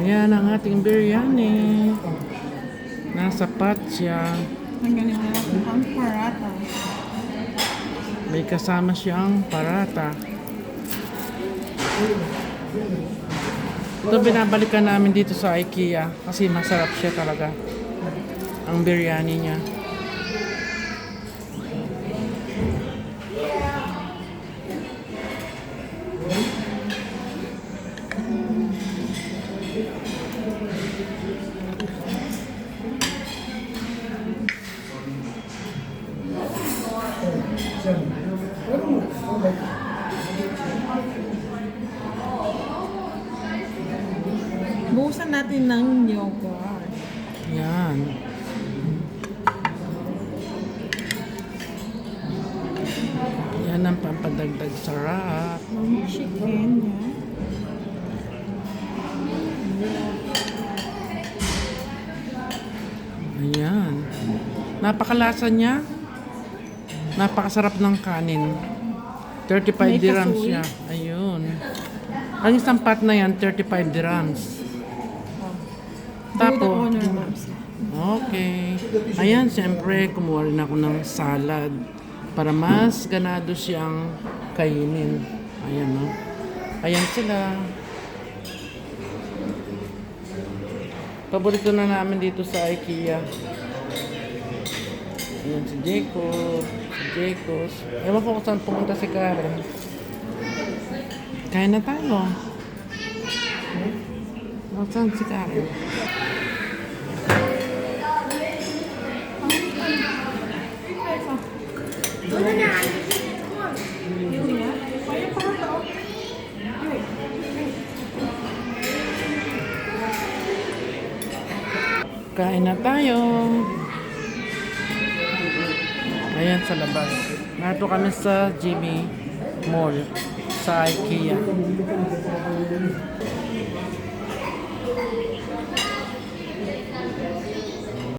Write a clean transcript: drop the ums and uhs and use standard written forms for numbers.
Ayan ang ating biryani. Nasa pot siya. Ang galing na ang parata. May kasama siyang parata. Ito binabalikan namin dito sa IKEA kasi masarap siya talaga. Ang biryani niya. Buhusan natin ng yogurt. Yan. Yan ang pampadagdag sarap. Ang chicken niya. Ayan. Napakalasa niya. Napakasarap ng kanin. 35 May dirhams kasoy. siya. Ayun. Ang isang pot na yan, 35 dirhams. Tapos, okay. Ayan, siyempre, kumuha rin ako ng salad para mas ganado siyang kainin. Ayan, no? Ayan sila. Paborito na namin dito sa IKEA. Ayan si Jacob, si Jacobs. Ewan ko kung saan pumunta si Karen. Kain na tayo. Saan si Karen? Kain na tayo. Ayan sa labas. Narito kami sa Jimmy Mall sa IKEA.